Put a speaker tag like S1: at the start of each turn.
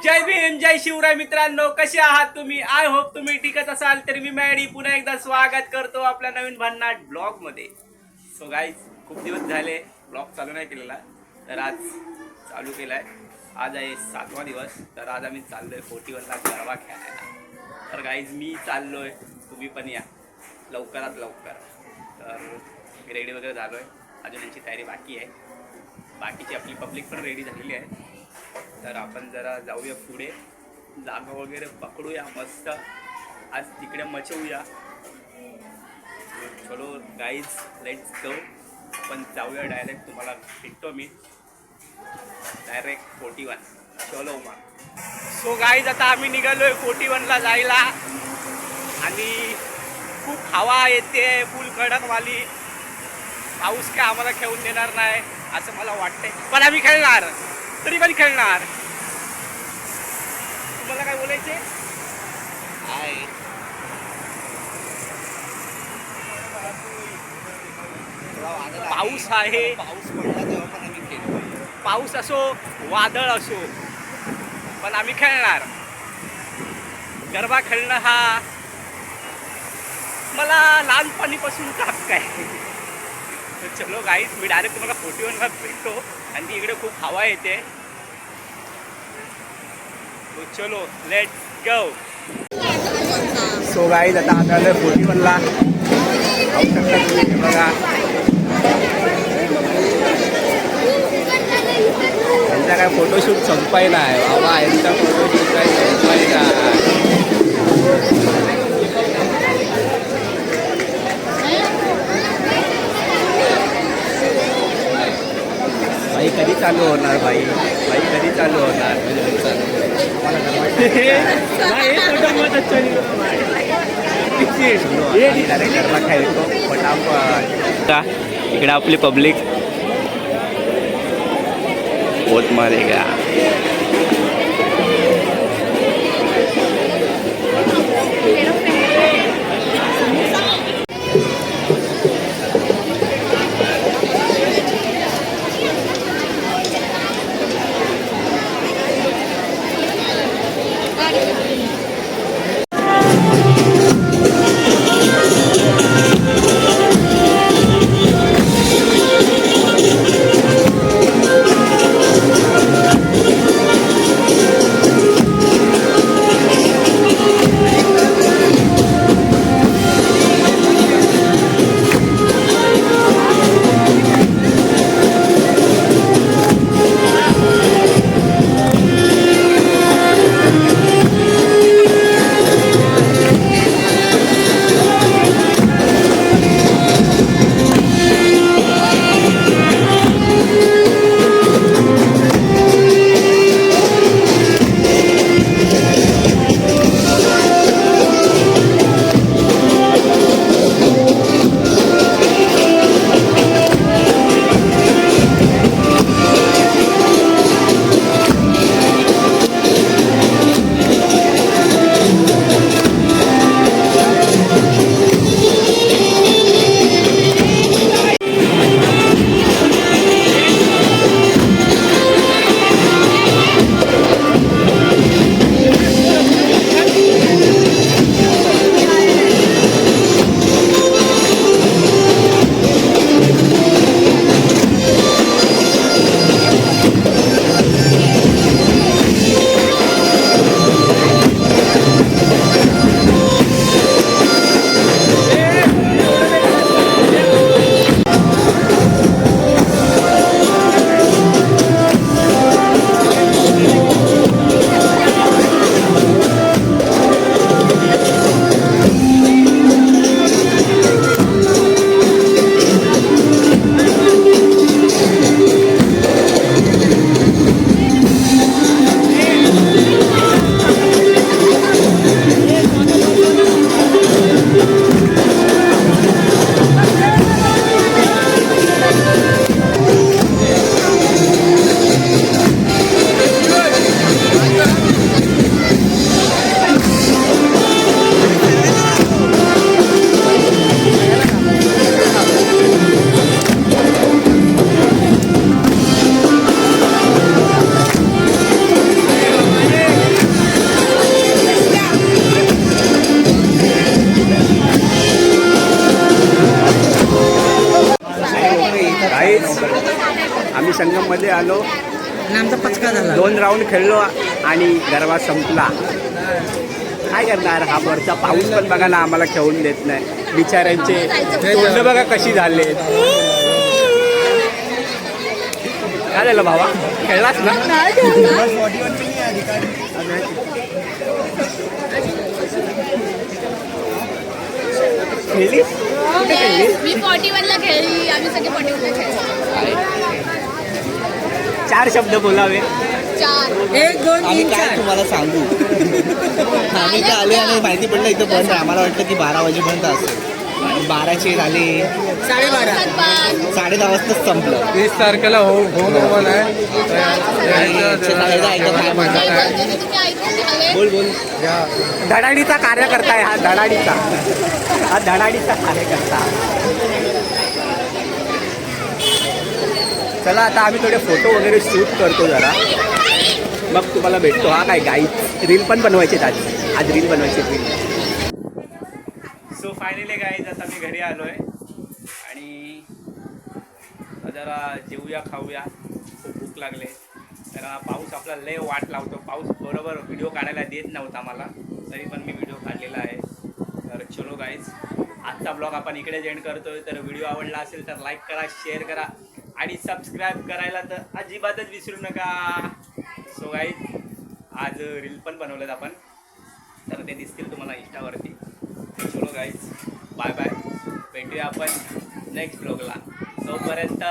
S1: जय भीम जय शिवराय मित्रांनो, कसे आहात तुम्ही? आय होप तुम्ही ठीकच असाल. तर मी मॅडी पुन्हा एकदा स्वागत करतो आपल्या नवीन भन्नाट ब्लॉग मध्ये. सो गाईज, खूप दिवस झाले ब्लॉग चालू नाही केलेला, तर आज चालू केलाय. आज आहे 7वा दिवस. तर आज आम्ही चाललोय 41ला गरबा खेळायला. तर गाईज, मी चाललोय, तुम्ही पण या लवकरात लवकर. तर मी रेडी वगैरे झालोय, अजून यांची तयारी बाकी आहे. बाकीची आपली पब्लिक पण रेडी झालेली आहे. तर आपण जरा जाऊया पुढे, जागा वगैरे पकडूया मस्त. आज तिकडे मचवूया. चलो गाईज, लेट्स गो. आपण जाऊया डायरेक्ट, तुम्हाला भेटतो मी डायरेक्ट 41. चलो मग. सो गाईज, आता आम्ही निघालोय 41ला जायला. आणि खूप हवा येते, फुल कडकवाली. पाऊस काय आम्हाला खेळून देणार नाही असं मला वाटतंय, पण आम्ही खेळणार, तरी पण खेळणार. तुम्हाला काय बोलायचे? पाऊस आहे, पाऊस पडला तेव्हा पण आम्ही खेळतो. पाऊस असो, वादळ असो, पण आम्ही खेळणार. गरबा खेळणं हा मला लहानपणीपासून हक्क आहे. तर चलो गाईज, मी डायरेक्ट तुम्हाला 41ला भेटतो. आणि ती इकडे खूप हवा येते. चलो लेट्स गो. सो गाईज, आता आम्ही आलोय 41ला. पाहू शकता तुम्ही, बघा यांचा काय फोटोशूट संपायला आहे बाबा. यांचा फोटोशूट काय संपायला. भाई कधी चालू होणार? भाई कधी चालू होणार? गरबा खेळतो फटाफट. इकडे आपली पब्लिक बहुत मारेगा. मध्ये आलो,
S2: आमचा पचका झाला.
S1: 2 राऊंड खेळलो आणि गरबा संपला. काय करणार, हा वरचा पाऊस पण बघा ना आम्हाला खेळून देत नाही. बिचाऱ्यांचे तोंड बघा कशी झाले. काय झालं भावा, खेळलास ना? खेळली कुठे खेळली?
S3: मी 41 ला खेळली. आम्ही सगळे 41 ला खेळलो.
S1: 4 शब्द बोलावे.
S3: 4
S2: 1 2
S4: आम्ही
S2: 3
S4: काय
S2: 4.
S4: तुम्हाला सांगू. आम्ही तर आले आणि माहिती पडलं इथं बंद आहे. आम्हाला वाटतं की 12 वाजेपर्यंत असेल आणि 12चे झाले
S2: 12:30.
S4: 10:30 वाजताच संपलं.
S5: 30 तारखेला होम ओव्हन आहे.
S4: आणि काय म्हणतात आहे.
S3: तुम्ही ऐकून घ्यावे.
S4: बोल बोल.
S1: धडाडीचा कार्यकर्ता आहे हा, धडाडीचा कार्यकर्ता. चला आता आम्ही थोडे फोटो वगैरे शूट करतो जरा, मग तुम्हाला भेटतो. हा काय गाईड रील पण बनवायचे आज रील बनवायचे रील. सो फायनली गाईज आता मी घरी आलो आहे आणि जरा जेवूया खाऊया, खूप भूक लागले. तर हा पाऊस आपला लय वाट लावतो. पाऊस बरोबर व्हिडिओ काढायला देत नव्हता मला, तरी पण मी व्हिडिओ काढलेला आहे. तर चलो गाईज, आजचा ब्लॉग आपण इकडेच एंड करतोय. तर व्हिडिओ आवडला असेल तर लाईक करा, शेअर करा आणि सबस्क्राईब करायला तर अजिबातच विसरू नका. सो गाईज, आज रील पण बनवलेत आपण, तर ते दिसतील तुम्हाला इंस्टावरती. चलो गाईज, बाय बाय, भेटूया आपण नेक्स्ट ब्लॉगला. तोपर्यंत